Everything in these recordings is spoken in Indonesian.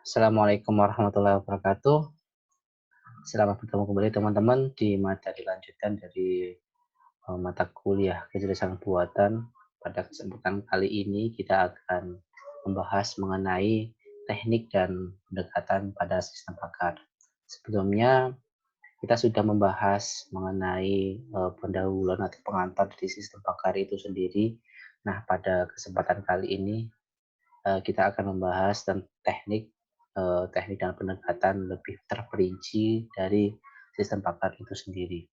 Assalamualaikum warahmatullahi wabarakatuh. Selamat bertemu kembali teman-teman di materi lanjutan dari mata kuliah kecerdasan buatan. Pada kesempatan kali ini kita akan membahas mengenai teknik dan pendekatan pada sistem pakar. Sebelumnya kita sudah membahas mengenai pendahuluan atau pengantar dari sistem pakar itu sendiri. Nah, pada kesempatan kali ini kita akan membahas tentang teknik dan pendekatan lebih terperinci dari sistem pakar itu sendiri.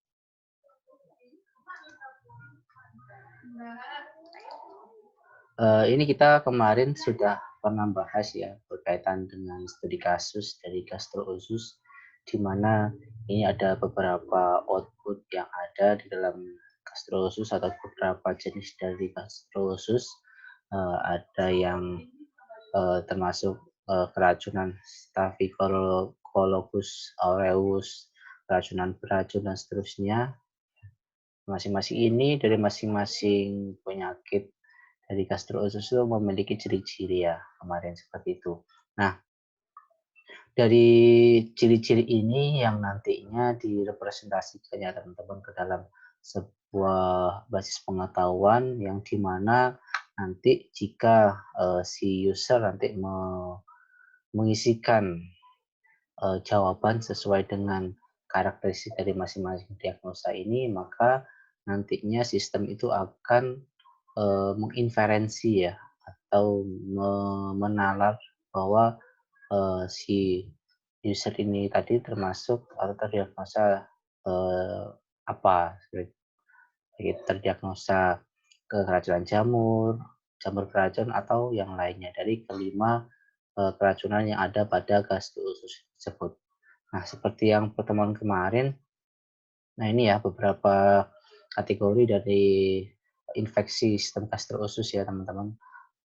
Ini kita kemarin sudah pernah bahas ya berkaitan dengan studi kasus dari gastroosus, di mana ini ada beberapa output yang ada di dalam gastroosus atau beberapa jenis dari gastroosus. Ada yang termasuk keracunan Staphylococcus aureus, keracunan beracun dan seterusnya. Masing-masing ini dari masing-masing penyakit dari gastroosus itu memiliki ciri-ciri ya, kemarin seperti itu. Nah, dari ciri-ciri ini yang nantinya direpresentasikan ya teman-teman ke dalam sebuah basis pengetahuan yang dimana nanti jika si user nanti mengisikan jawaban sesuai dengan karakteristik dari masing-masing diagnosa ini, maka nantinya sistem itu akan menginferensi ya atau menalar bahwa si user ini tadi termasuk atau terdiagnosa apa, terdiagnosa keracunan jamur, jamur beracun atau yang lainnya dari kelima keracunan yang ada pada gastroosus tersebut. Nah, seperti yang pertemuan kemarin, nah ini ya beberapa kategori dari infeksi sistem gastroosus ya teman-teman.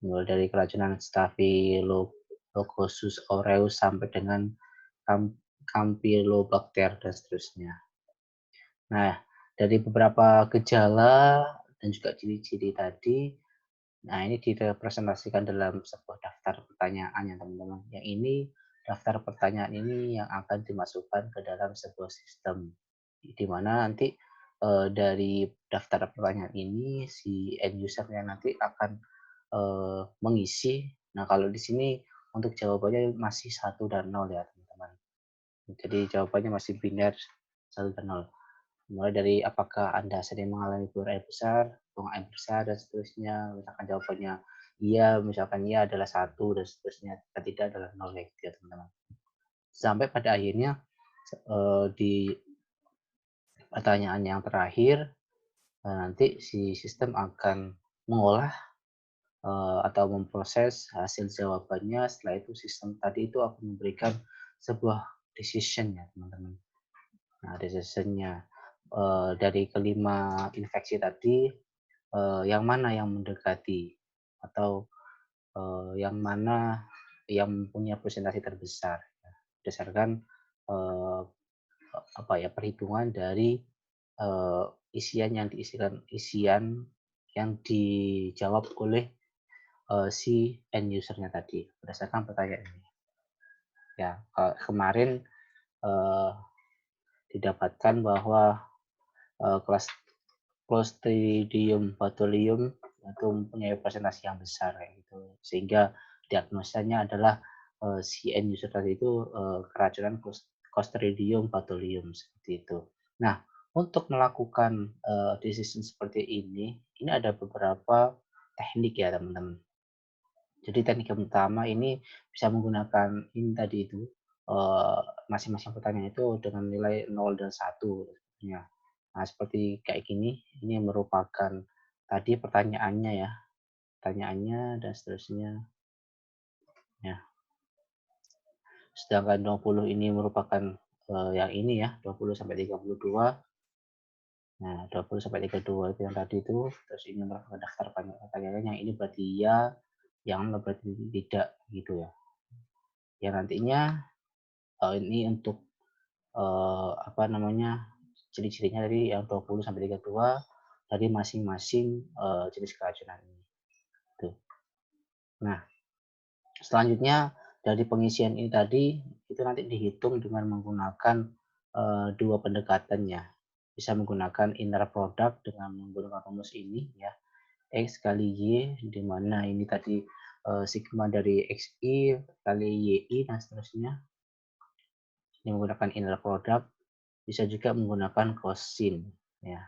Mulai dari keracunan Staphylococcus aureus sampai dengan Campylobacter dan seterusnya. Nah, dari beberapa gejala dan juga ciri-ciri tadi, nah ini direpresentasikan dalam sebuah daftar pertanyaan ya teman-teman. Yang ini daftar pertanyaan ini yang akan dimasukkan ke dalam sebuah sistem, di mana nanti dari daftar pertanyaan ini si end user-nya nanti akan mengisi. Nah, kalau di sini untuk jawabannya masih 1 dan 0 ya teman-teman. Jadi jawabannya masih biner 1 dan 0. Mulai dari apakah Anda sering mengalami buang air besar, dan seterusnya. Misalkan jawabannya iya, misalkan iya adalah 1 dan seterusnya. Jika tidak adalah 0 ya gitu ya teman-teman. Sampai pada akhirnya di pertanyaan yang terakhir nanti si sistem akan mengolah atau memproses hasil jawabannya. Setelah itu sistem tadi itu akan memberikan sebuah decision ya teman-teman. Nah, decision-nya dari kelima infeksi tadi yang mana yang mendekati atau yang mana yang mempunyai presentasi terbesar ya, berdasarkan perhitungan dari isian yang dijawab oleh si end user-nya tadi berdasarkan pertanyaan ini. Ya, kemarin uh, didapatkan bahwa kelas Clostridium botulinum itu mempunyai presentasi yang besar kayak gitu, sehingga diagnosanya adalah si end user tadi itu keracunan Clostridium botulinum seperti itu. Nah, untuk melakukan decision seperti ini ada beberapa teknik ya teman-teman. Jadi teknik yang pertama ini bisa menggunakan ini tadi itu masing-masing pertanyaan itu dengan nilai 0 dan 1 ya. Nah, seperti kayak gini, ini merupakan tadi pertanyaannya ya, pertanyaannya dan seterusnya. Ya. Sedangkan 20 ini merupakan yang ini ya, 20 sampai 32. Nah, 20 sampai 32 itu yang tadi itu, terus ini merupakan daftar pertanyaannya, yang ini berarti ya, yang berarti tidak gitu ya. Ya nantinya ini untuk ciri-cirinya dari yang 20 sampai 32 dari masing-masing jenis keracunan ini. Tuh. Nah, selanjutnya dari pengisian ini tadi, itu nanti dihitung dengan menggunakan dua pendekatannya. Bisa menggunakan inner product dengan menggunakan rumus ini ya, X kali Y, di mana ini tadi sigma dari XI kali YI dan seterusnya. Ini menggunakan inner product, bisa juga menggunakan cosin ya,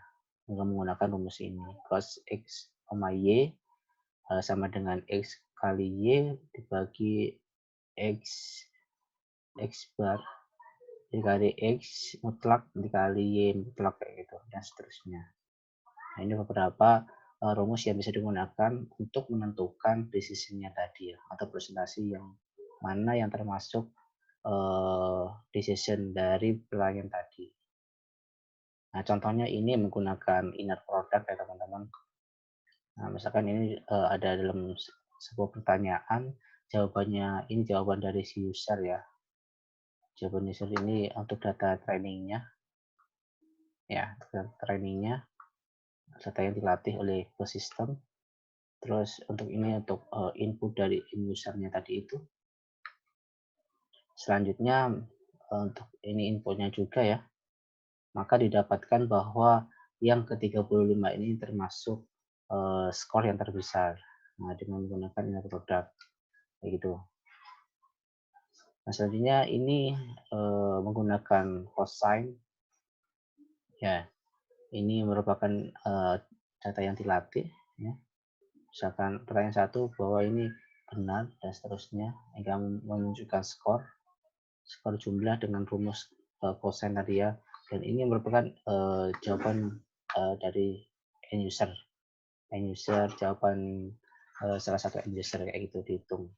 dengan menggunakan rumus ini. Cos X, Y sama dengan X kali Y dibagi X bar dikali X mutlak dikali Y mutlak kayak gitu dan seterusnya. Nah, ini beberapa rumus yang bisa digunakan untuk menentukan decision-nya tadi ya, atau presentasi yang mana yang termasuk decision dari pelanggan tadi. Nah, contohnya ini menggunakan inner product ya teman-teman. Nah, misalkan ini ada dalam sebuah pertanyaan, jawabannya ini jawaban dari si user ya. Jawaban user ini untuk data trainingnya, ya, data trainingnya, data yang dilatih oleh ekosistem. Terus untuk ini untuk input dari usernya tadi itu. Selanjutnya untuk ini inputnya juga ya, maka didapatkan bahwa yang ke-35 ini termasuk skor yang terbesar. Nah, dengan menggunakan inner product kayak gitu. Nah, selanjutnya ini menggunakan cosine ya. Ini merupakan data yang dilatih ya. Misalkan pertanyaan 1 bahwa ini benar dan seterusnya, hingga menunjukkan skor jumlah dengan rumus cosine tadi ya. Dan ini merupakan jawaban dari end user jawaban salah satu end user kayak gitu dihitung.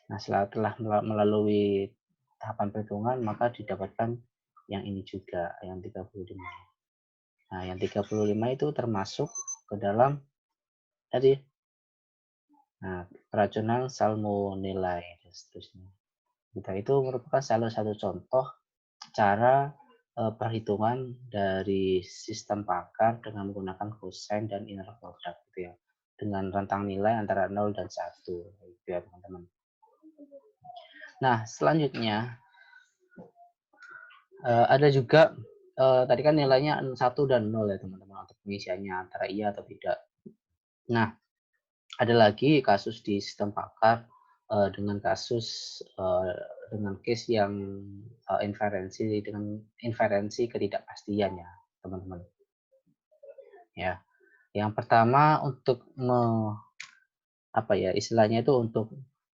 Nah, setelah melalui tahapan perhitungan, maka didapatkan yang ini juga, yang 35. Nah, yang 35 itu termasuk ke dalam tadi, nah, keracunan salmonella dan seterusnya. Itu merupakan salah satu contoh cara perhitungan dari sistem pakar dengan menggunakan cosine dan inner product gitu ya. Dengan rentang nilai antara 0 dan 1 gitu ya, teman-teman. Nah, selanjutnya ada juga tadi kan nilainya 1 dan 0 ya, teman-teman, untuk pengisiannya antara iya atau tidak. Nah, ada lagi kasus di sistem pakar dengan kasus dengan case yang inferensi ketidakpastian ya, teman-teman. Ya, yang pertama untuk istilahnya itu untuk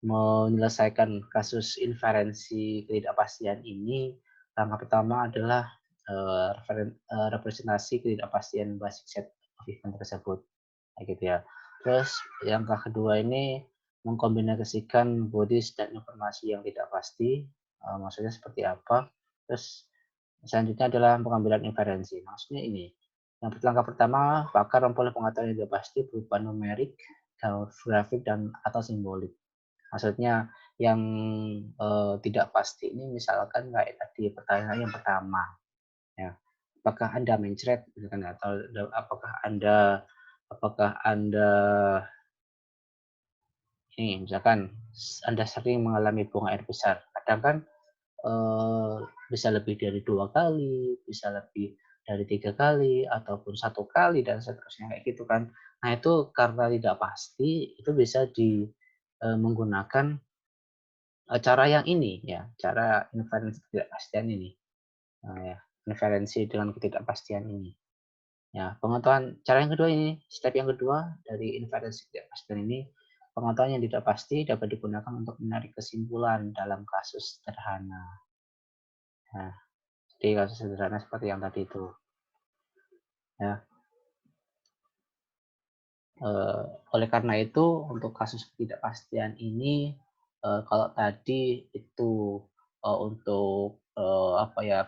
menyelesaikan kasus inferensi ketidakpastian ini, langkah pertama adalah representasi ketidakpastian basic set of event tersebut, kayak gitu ya. Terus yang kedua ini mengkombinasikan bodies dan informasi yang tidak pasti, maksudnya seperti apa. Terus selanjutnya adalah pengambilan inferensi. Maksudnya ini, yang langkah pertama, pakar memperoleh pengetahuan yang tidak pasti berupa numerik, grafik, dan atau simbolik. Maksudnya yang tidak pasti ini misalkan kayak tadi pertanyaan yang pertama, ya, apakah Anda mencret, atau apakah Anda ini misalkan Anda sering mengalami buang air besar. Kadang kan bisa lebih dari 2 kali, bisa lebih dari 3 kali, ataupun 1 kali dan seterusnya kayak gitu kan. Nah, itu karena tidak pasti, itu bisa menggunakan cara yang ini ya, cara inferensi ketidakpastian ini. Nah, ya, inferensi dengan ketidakpastian ini. Ya, pengetahuan cara yang kedua ini, step yang kedua dari inferensi ketidakpastian ini, pengetahuan yang tidak pasti dapat digunakan untuk menarik kesimpulan dalam kasus sederhana. Nah, jadi kasus sederhana seperti yang tadi itu. Ya, oleh karena itu untuk kasus ketidakpastian ini kalau tadi itu untuk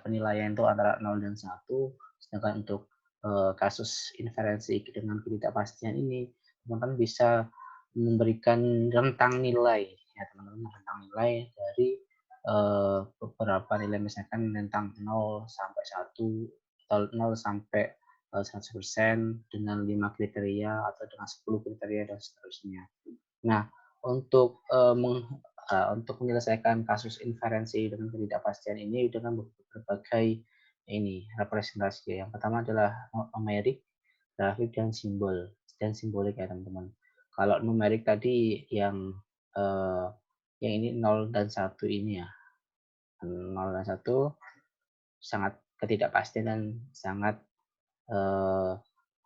penilaian itu antara 0 dan 1, sedangkan untuk kasus inferensi dengan ketidakpastian ini teman-teman bisa memberikan rentang nilai ya teman-teman, rentang nilai dari beberapa nilai, misalkan rentang 0 sampai 1 atau 0 sampai 100% dengan 5 kriteria atau dengan 10 kriteria dan seterusnya. Nah, untuk untuk menyelesaikan kasus inferensi dengan ketidakpastian ini dengan berbagai ini representasi. Yang pertama adalah numerik, grafik, dan simbolik ya teman-teman. Kalau numerik tadi yang ini 0 dan 1 ini ya. 0 dan 1 sangat ketidakpastian dan sangat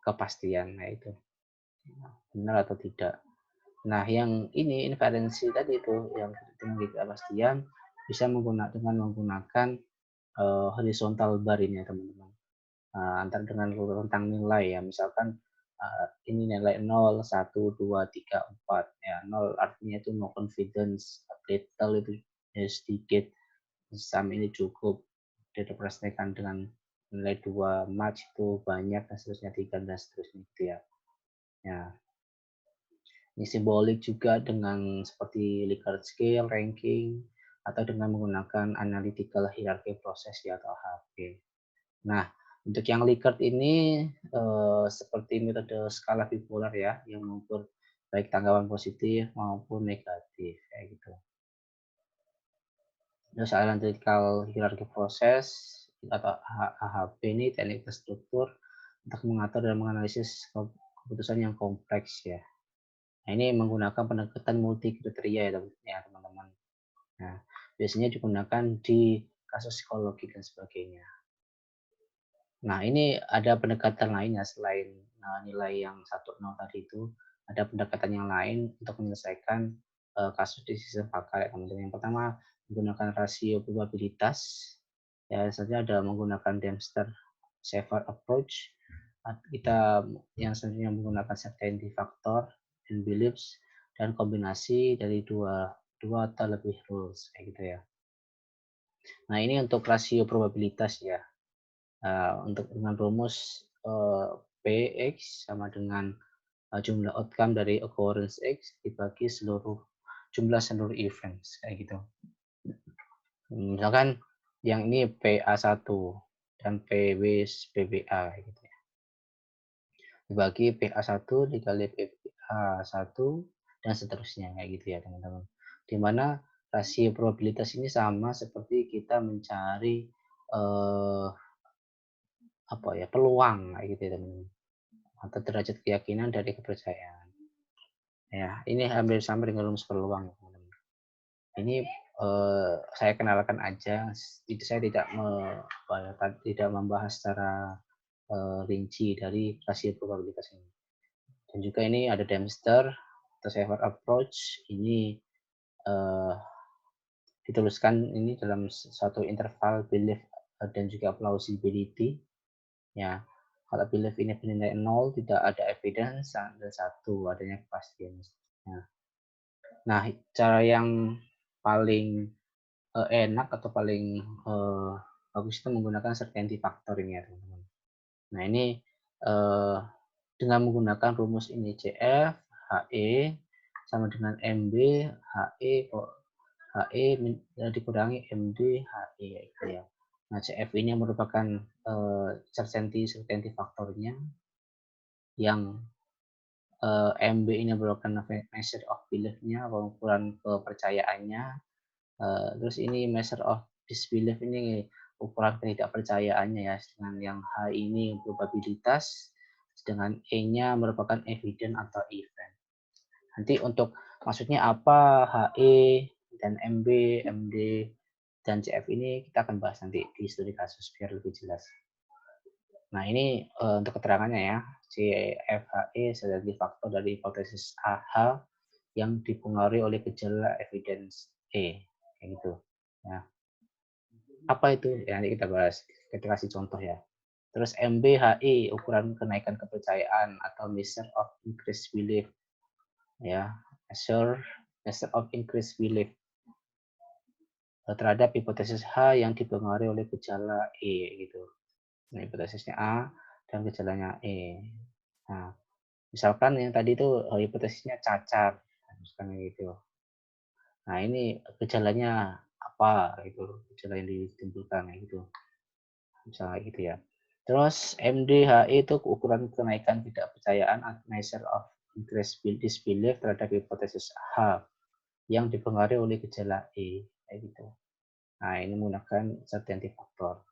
kepastian, nah itu benar atau tidak. Nah, yang ini inferensi tadi itu yang dengan ketidakpastian bisa dengan menggunakan horizontal bar ini ya teman-teman. Antara dengan rentang nilai ya, misalkan ini nilai 0, 1, 2, 3, 4 ya. 0 artinya itu no confidence, little itu ya sedikit, some ini cukup, direpresentasikan dengan nilai 2, much itu banyak, dan seterusnya, 3 dan seterusnya gitu ya. Ya, ini simbolik juga dengan seperti Likert scale, ranking, atau dengan menggunakan analytical hierarchy process ya, atau HP. Nah, untuk yang Likert ini seperti metode skala bipolar ya, yang mengukur baik tanggapan positif maupun negatif kayak gitu. Terus analytical hierarchy process atau AHP ini teknik terstruktur untuk mengatur dan menganalisis keputusan yang kompleks ya. Nah, ini menggunakan pendekatan multi kriteria ya teman-teman. Nah, biasanya digunakan di kasus psikologi dan sebagainya. Nah, ini ada pendekatan lainnya selain nilai yang 1, 0 tadi itu, ada pendekatan yang lain untuk menyelesaikan kasus decision faktor ya teman-teman. Yang pertama, menggunakan rasio probabilitas. Ya, selanjutnya ada menggunakan Dempster-Shafer approach. Kita yang selanjutnya menggunakan certainty factor and beliefs, dan kombinasi dari dua atau lebih rules kayak gitu ya. Nah, ini untuk rasio probabilitas ya. Untuk dengan rumus Px sama dengan jumlah outcome dari occurrence X dibagi jumlah seluruh events kayak gitu. Misalkan yang ini PA1 dan PBA gitu ya. Dibagi PA1 dikali PA1 dan seterusnya kayak gitu ya teman-teman. Di mana rasio probabilitas ini sama seperti kita mencari peluang kayak gitu ya teman-teman, atau derajat keyakinan dari kepercayaan. Ya, ini hampir sama dengan rumus peluang ya teman-teman. Ini saya kenalkan aja, saya tidak membahas secara rinci dari rasio probabilitas ini. Dan juga ini ada Dempster atau Shafer approach, ini dituliskan ini dalam suatu interval belief dan juga plausibility ya. Kalau belief ini bernilai 0, tidak ada evidence, dan 1 adanya kepastian. Nah, cara yang paling enak atau paling bagus itu menggunakan certainty factor ini ya teman-teman. Nah, ini dengan menggunakan rumus ini CF HE sama dengan MB HE dikurangi MD HE gitu ya. Nah, CF ini merupakan certainty faktornya, yang MB ini merupakan measure of belief-nya, ukuran kepercayaannya. Terus ini measure of disbelief ini ukuran ketidakpercayaannya ya, dengan yang H ini probabilitas, sedangkan E-nya merupakan evidence atau event. Nanti untuk maksudnya apa HE dan MB, MD, dan CF ini kita akan bahas nanti di studi kasus biar lebih jelas. Nah, ini untuk keterangannya ya. CFHE sebagai faktor dari hipotesis AH yang dipengaruhi oleh gejala evidence E, kayak gitu. Ya. Apa itu? Ya, nanti kita bahas. Kita kasih contoh ya. Terus MBHI, ukuran kenaikan kepercayaan atau measure of increased belief. Ya, measure of increased belief terhadap hipotesis H yang dipengaruhi oleh gejala E gitu. Nah, hipotesisnya A dan gejalanya E. Nah, misalkan yang tadi itu hipotesisnya cacat, misalkan gitu. Nah, ini gejalanya apa gitu, gejala yang ditimbulkan gitu. Misalnya gitu ya. Terus MDHI itu ukuran kenaikan ketidakpercayaan, measure of increased disbelief terhadap hipotesis H. yang dipengaruhi oleh gejala E, kayak gitu. Nah, ini menggunakan certainty factor.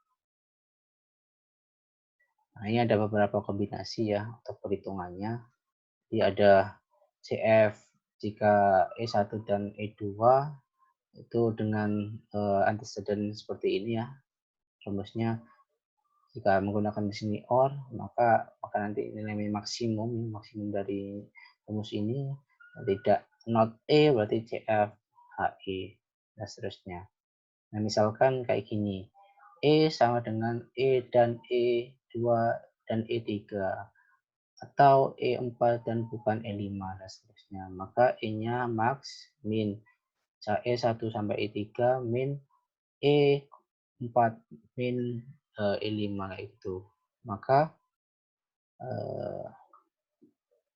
Nah, ini ada beberapa kombinasi ya untuk perhitungannya. Jadi ada CF jika E1 dan E2 itu dengan antecedent seperti ini ya. Rumusnya jika menggunakan di sini OR, maka nanti nilai maksimum dari rumus ini tidak not E berarti CF HE dan seterusnya. Nah, misalkan kayak gini. E sama dengan E dan E2 dan E3 atau E4 dan bukan E5 dan seterusnya. Maka E-nya max min E1 sampai E3 min E4 min E5 itu. Maka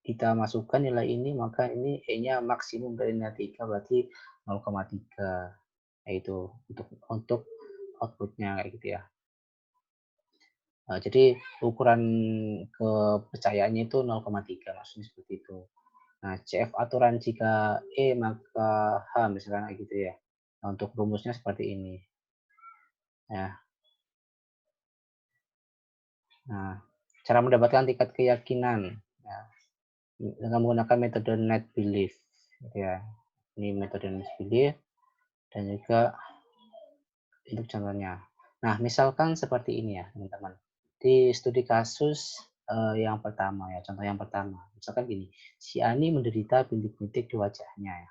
kita masukkan nilai ini, maka ini E-nya maksimum dari nilai 3 berarti 0,3 yaitu untuk outputnya kayak gitu ya. Jadi ukuran kepercayaannya itu 0,3 maksudnya seperti itu. Nah, CF aturan jika E maka H misalkan kayak gitu ya. Nah, untuk rumusnya seperti ini. Ya. Nah, cara mendapatkan tingkat keyakinan ya, dengan menggunakan metode net belief gitu ya. Ini metode net belief dan juga untuk contohnya. Nah, misalkan seperti ini ya, teman-teman. Di studi kasus yang pertama ya, contoh yang pertama. Misalkan gini, si Ani menderita bintik-bintik di wajahnya ya.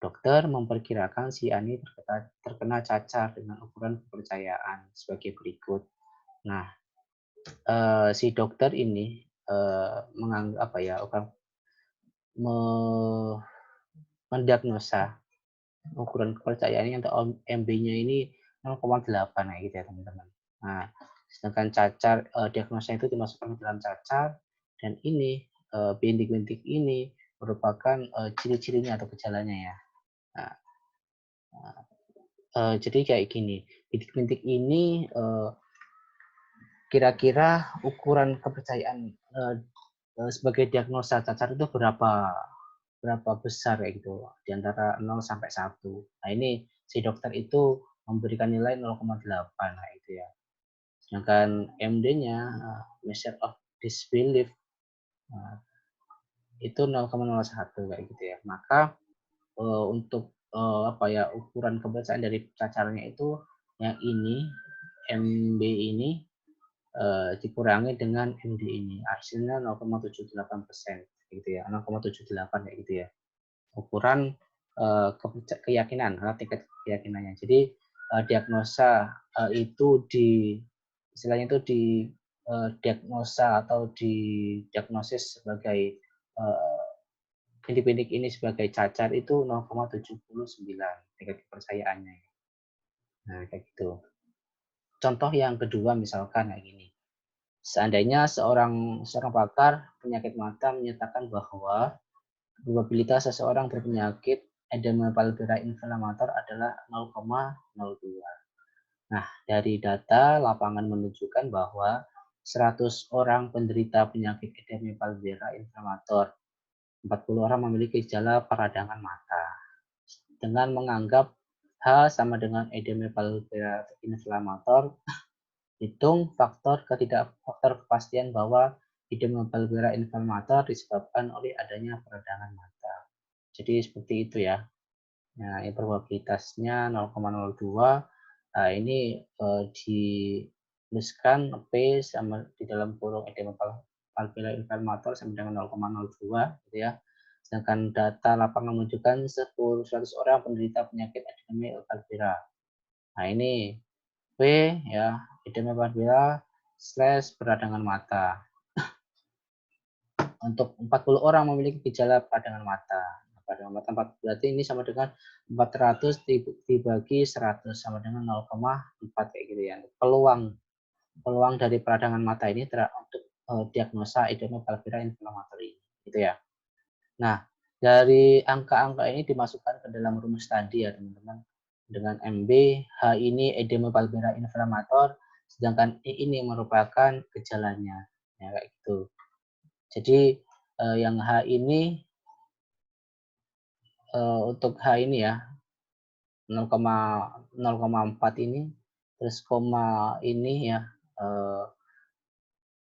Dokter memperkirakan si Ani terkena cacar dengan ukuran kepercayaan sebagai berikut. Nah, si dokter ini menganggap apa ya, mendiagnosa ukuran kepercayaannya atau MB-nya ini 0,8 kayak gitu ya teman-teman. Nah, sedangkan cacar diagnosa itu dimasukkan ke dalam cacar dan ini bintik-bintik ini merupakan ciri-cirinya atau gejalanya ya. Nah, jadi kayak gini, bintik-bintik ini kira-kira ukuran kepercayaan sebagai diagnosa cacar itu berapa besar kayak gitu di antara 0 sampai 1. Nah, ini si dokter itu memberikan nilai 0,8 nah itu ya. Sedangkan MD-nya measure of disbelief itu 0,01 kayak gitu ya. Maka untuk apa ya ukuran kepercayaan dari cacarnya itu yang ini MB ini dikurangi dengan MD ini hasilnya 0,78% gitu ya 0,78 kayak gitu ya ukuran keyakinan tingkat keyakinannya jadi diagnosa itu istilahnya itu diagnosa atau didiagnosis sebagai bintik-bintik ini sebagai cacar itu 0,79 tingkat kepercayaannya. Nah, kayak gitu. Contoh yang kedua misalkan kayak gini. Seandainya seorang pakar penyakit mata menyatakan bahwa probabilitas seseorang berpenyakit edema palpebral inflamator adalah 0,02. Nah, dari data lapangan menunjukkan bahwa 100 orang penderita penyakit edema palpebral inflamator, 40 orang memiliki gejala peradangan mata. Dengan menganggap H sama dengan edema palpebral inflamator, hitung faktor kepastian bahwa edema palpebral inflamator disebabkan oleh adanya peradangan mata. Jadi seperti itu ya. Nah, ini probabilitasnya 0,02. Nah, ini dituliskan P sama di dalam kurung edema palpebral inflamator sama dengan 0,02 gitu ya. Sedangkan data lapangan menunjukkan 100 orang penderita penyakit edema palpebral. Nah, ini P ya, edema palpebral / peradangan mata. Untuk 40 orang memiliki gejala peradangan mata. Peradangan mata 4 berarti ini sama dengan 400 dibagi 100 sama dengan 0,4 kayak gitu ya. Peluang dari peradangan mata ini untuk diagnosa edema palpebral inflamator ini gitu ya. Nah, dari angka-angka ini dimasukkan ke dalam rumus tadi ya teman-teman. Dengan MB, H ini edema palpebral inflamator, sedangkan E ini merupakan gejalanya. Ya kayak gitu. Jadi yang H ini untuk H ini ya, 0,4 ini, terus koma ini ya, eee,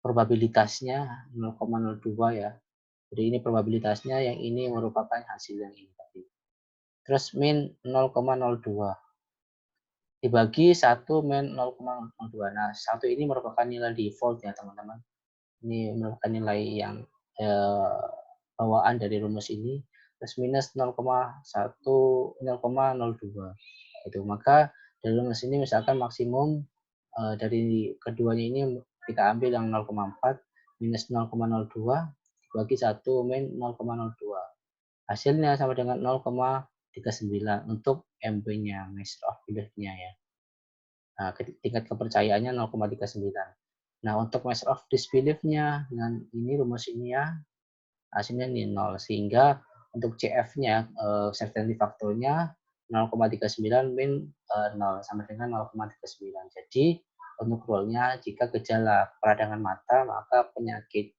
probabilitasnya 0,02 ya. Jadi ini probabilitasnya, yang ini merupakan hasil yang ini tadi. Terus min 0,02 dibagi 1 min 0,02. Nah, 1 ini merupakan nilai default ya, teman-teman. Ini merupakan nilai yang, eee, bawaan dari rumus ini, terus minus 0,02 gitu. Maka dari rumus ini misalkan maksimum, dari keduanya ini kita ambil yang 0,4 minus 0,02 dibagi 1 min 0,02. Hasilnya sama dengan 0,39 untuk MB-nya, measure of belief-nya ya. Nah, tingkat kepercayaannya 0,39. Nah, untuk measure of disbelief-nya dengan ini rumus ini ya, hasilnya nih 0, sehingga untuk CF-nya, certainty factor-nya 0,39 min 0 sama dengan 0,39. Jadi untuk rule-nya, jika gejala peradangan mata, maka penyakit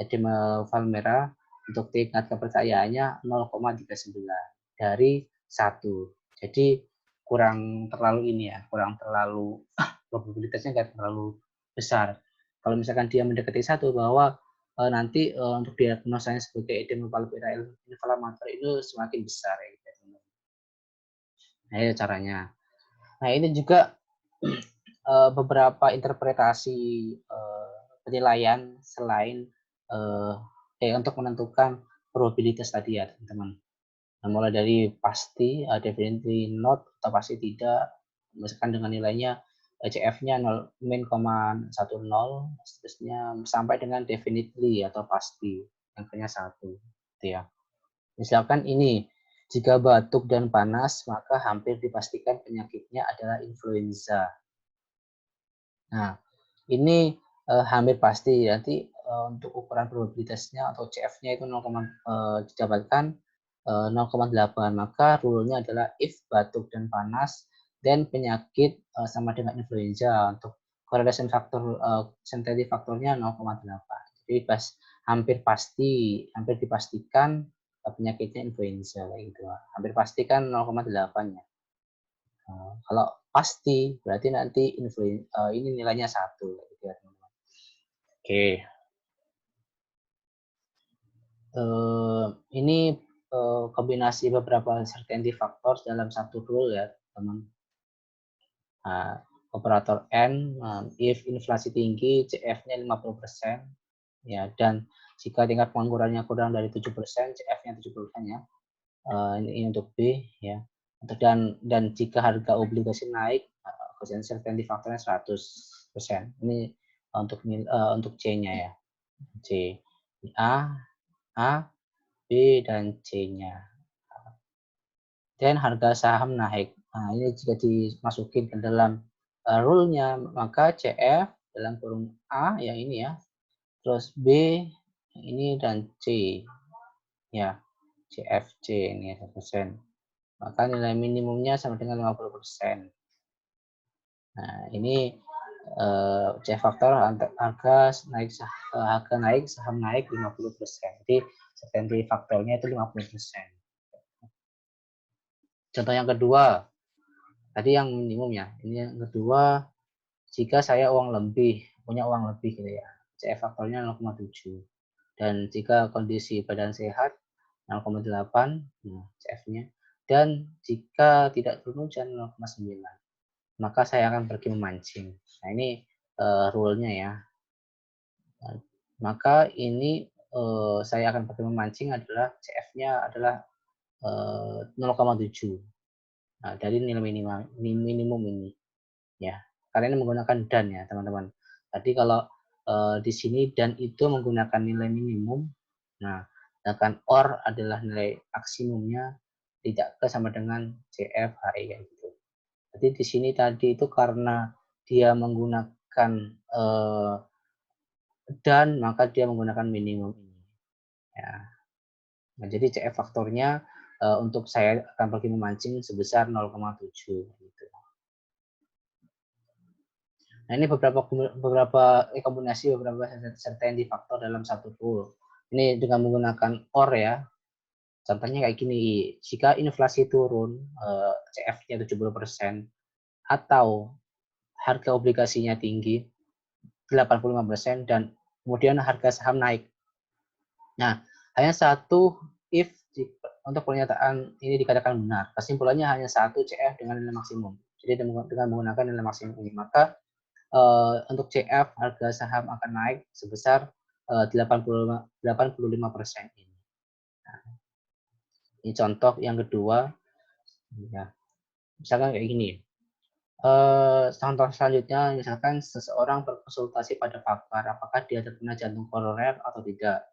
edema valmera untuk tingkat kepercayaannya 0,39 dari 1. Jadi kurang terlalu ini ya, kurang terlalu probabilitasnya nggak terlalu besar. Kalau misalkan dia mendekati 1, bahwa nanti untuk diagnosanya sebagai edema valmera inflamator itu semakin besar ya gitu. Nah, itu caranya. Nah, ini juga beberapa interpretasi penilaian selain untuk menentukan probabilitas tadi ya, teman-teman. Nah, mulai dari pasti, definitely not atau pasti tidak, misalkan dengan nilainya CF-nya 0 min, 10, seterusnya sampai dengan definitely atau pasti, angkanya 1 gitu ya. Misalkan ini, jika batuk dan panas, maka hampir dipastikan penyakitnya adalah influenza. Nah, ini hampir pasti, nanti untuk ukuran probabilitasnya atau CF-nya itu didapatkan 0,8. Maka rule-nya adalah if batuk dan panas, dan penyakit sama dengan influenza. Untuk correlation factor, certainty faktornya 0,8. Jadi hampir dipastikan penyakitnya influenza kayak gitu. Hampir pasti kan 0,8 ya. Kalau pasti berarti nanti ini nilainya 1 gitu ya, teman-teman. Oke. Ini kombinasi beberapa certainty factors dalam satu rule ya, teman. Nah, operator N, if inflasi tinggi, CF-nya 50%, ya, dan jika tingkat penganggurannya kurang dari 7%, CF-nya 70% ya. Ini untuk B ya. Dan jika harga obligasi naik, koefisien certainty faktornya 100%. Ini untuk C-nya ya. C. A, A, B, dan C-nya. Dan harga saham naik. Nah, ini jika dimasukin ke dalam rule-nya, maka CF dalam kurung A yang ini ya, terus B yang ini, dan C ya, CFC ini 100%. Maka nilai minimumnya sama dengan 50%. Nah, ini C faktor harga naik, saham naik 50%. Jadi certainty faktornya itu 50%. Contoh yang kedua, tadi yang minimum ya. Ini yang kedua, jika saya punya uang lebih gitu ya. CF faktornya 0,7. Dan jika kondisi badan sehat 0,8, nah, CF-nya. Dan jika tidak turun hujan 0,9. Maka saya akan pergi memancing. Nah, ini rule-nya ya. Nah, maka ini saya akan pergi memancing adalah CF-nya adalah 0,7. Nah, dari nilai minimum ini ya. Karena ini menggunakan dan ya, teman-teman. Tadi kalau di sini dan itu menggunakan nilai minimum. Nah, sedangkan or adalah nilai maksimumnya, tidak sama dengan CF, HI kayak gitu. Jadi di sini tadi itu karena dia menggunakan dan maka dia menggunakan minimum ini. Ya. Nah, jadi CF faktornya untuk saya akan pergi memancing sebesar 0,7 gitu. Nah, ini beberapa kombinasi beberapa certainty faktor dalam satu rule. Ini dengan menggunakan OR ya. Contohnya kayak gini, jika inflasi turun, CF-nya 70% atau harga obligasinya tinggi 85% dan kemudian harga saham naik. Nah, hanya satu if untuk pernyataan ini dikatakan benar. Kesimpulannya hanya satu CF dengan nilai maksimum. Jadi dengan menggunakan nilai maksimum ini, maka untuk CF harga saham akan naik sebesar 85% ini. Nah, ini contoh yang kedua, ya. Misalkan kayak gini. Contoh selanjutnya, misalkan seseorang berkonsultasi pada pakar, apakah dia terkena jantung koroner atau tidak,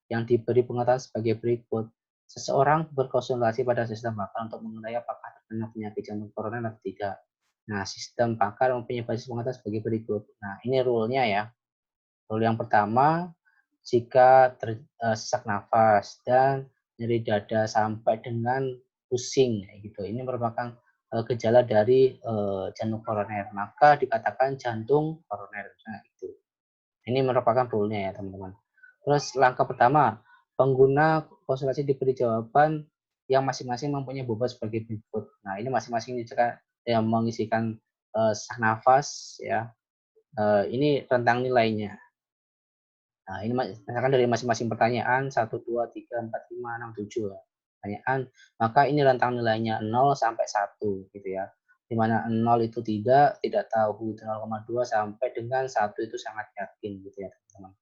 yang diberi pengetahuan sebagai berikut. Seseorang berkonsultasi pada sistem pakar untuk mengetahui apakah terkena penyakit jantung koroner atau tidak. Nah, sistem pakar mempunyai basis pengetahuan sebagai berikut. Nah, ini rule-nya ya. Rule yang pertama, jika sesak nafas dan nyeri dada sampai dengan pusing, gitu. Ini merupakan gejala dari jantung koroner, maka dikatakan jantung koroner. Nah, itu. Ini merupakan rule-nya ya, teman-teman. Terus langkah pertama, pengguna konsultasi diberi jawaban yang masing-masing mempunyai bobot sebagai berikut. Nah, ini masing-masing yang mengisikan sesak nafas ya. Ini rentang nilainya. Nah, ini misalkan dari masing-masing pertanyaan 1, 2, 3, 4, 5, 6, 7 pertanyaan, maka ini rentang nilainya 0 sampai 1 gitu ya. Di mana 0 itu tidak tahu, 0,2 sampai dengan 1 itu sangat yakin gitu ya, teman-teman.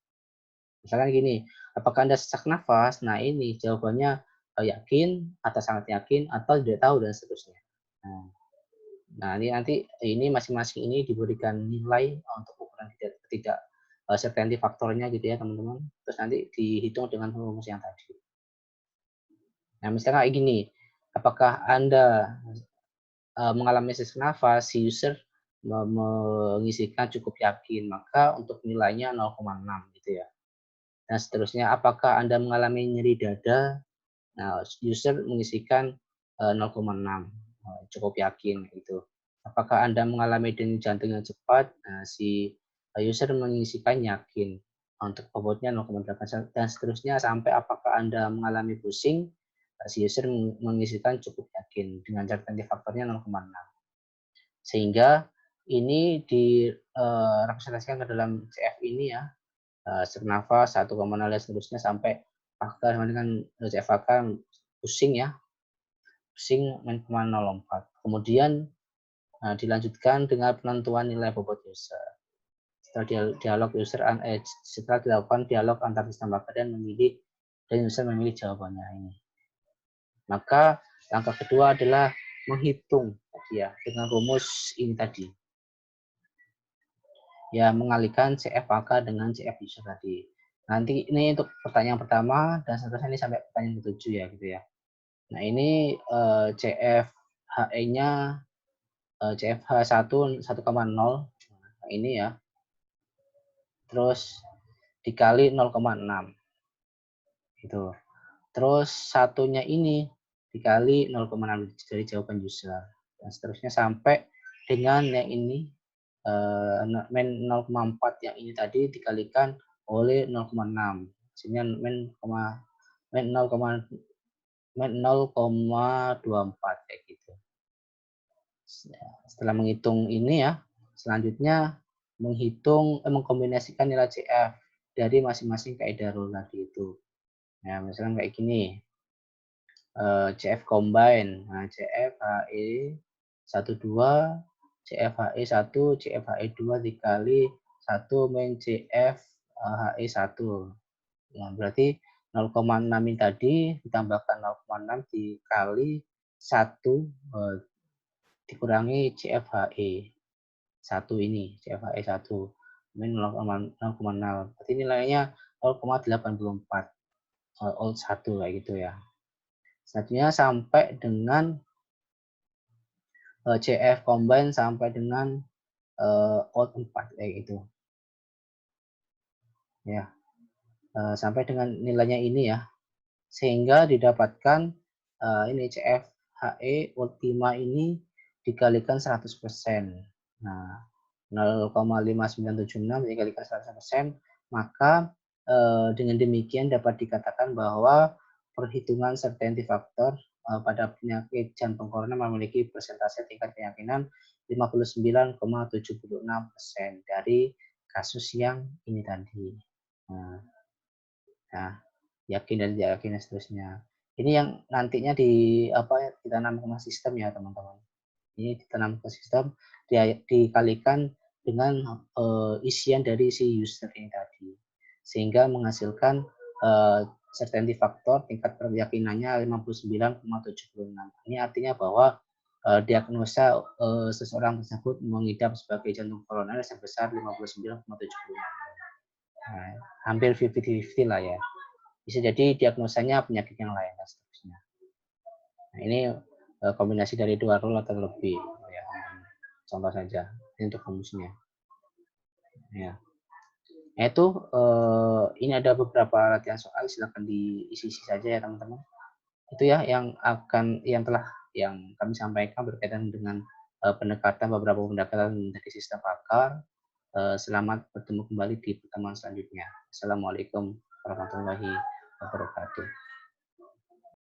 Misalkan gini, apakah Anda sesak nafas? Nah, ini jawabannya yakin atau sangat yakin atau tidak tahu dan seterusnya. Nah, ini nanti ini masing-masing ini diberikan nilai untuk ukuran tidak certainty faktornya gitu ya, teman-teman. Terus nanti dihitung dengan rumus yang tadi. Nah, misalnya kayak gini, apakah Anda mengalami sesak nafas, si user mengisikan cukup yakin, maka untuk nilainya 0,6 gitu ya. Dan seterusnya, apakah Anda mengalami nyeri dada? Nah, user mengisikan 0,6, cukup yakin itu. Apakah Anda mengalami denyut jantung yang cepat? Nah, si user mengisikan yakin untuk bobotnya 0,8 dan seterusnya sampai apakah Anda mengalami pusing? Si user mengisikan cukup yakin dengan certainty faktornya 0,6. Sehingga ini direpresentasikan ke dalam CF ini ya, sesak nafas 1,0 dan seterusnya sampai fakta dengan CFK pusing ya, pusing 0,04. Kemudian dilanjutkan dengan penentuan nilai bobot user. Setelah dilakukan dialog antar sistem pakar dan user memilih jawabannya ini. Maka langkah kedua adalah menghitung ya dengan rumus ini tadi. Ya, mengalihkan CFK dengan CF user tadi. Nanti ini untuk pertanyaan pertama dan seterusnya ini sampai pertanyaan ke-7 ya gitu ya. Nah, ini CFHE-nya CFH 1 1,0 ini ya. Terus dikali 0,6 gitu. Terus satunya ini dikali 0,6 dari jawaban user dan seterusnya sampai dengan yang ini men 0,4 yang ini tadi dikalikan oleh 0,6 sehingga men 0,24 kayak gitu. Setelah menghitung ini ya, selanjutnya mengkombinasikan nilai CF dari masing-masing kaidah rule tadi itu. Nah, misalkan kayak gini, CF combine, nah CFHE 12, CFHE 1, CFHE 2 dikali 1 min CFHE 1. Nah, berarti 0,6 ini tadi ditambahkan 0,6 dikali 1 dikurangi CFHE 1 ini, CFHE 1 min 0,0. Berarti nilainya 0,84 old 1 kayak gitu ya. Selanjutnya sampai dengan CF combine sampai dengan old 4 kayak gitu. Ya. Sampai dengan nilainya ini ya. Sehingga didapatkan ini CFHE ultima ini dikalikan 100%. Nah, 0,5976 dikalikan 100%, maka dengan demikian dapat dikatakan bahwa perhitungan certainty factor pada penyakit jantung koroner memiliki persentase tingkat keyakinan 59,76% dari kasus yang ini tadi. Nah, yakin dan tidak yakin dan seterusnya. Ini yang nantinya ditanamkan ke sistem ya teman-teman. Ini ditanam ke sistem, dikalikan dengan isian dari si user ini tadi, sehingga menghasilkan certainty factor tingkat keyakinannya 59,76. Ini artinya bahwa diagnosa seseorang tersebut mengidap sebagai jantung koroner sebesar 59,76. Nah, hampir 50-50 lah ya. Bisa jadi diagnosanya penyakit yang lain dan seterusnya. Nah, ini kombinasi dari dua rule atau lebih ya. Contoh saja untuk rumusnya. Ya. Nah, itu ini ada beberapa latihan soal, silakan diisi saja ya teman-teman. Itu ya yang kami sampaikan berkaitan dengan beberapa pendekatan dari sistem akar. Selamat bertemu kembali di pertemuan selanjutnya. Assalamualaikum warahmatullahi wabarakatuh.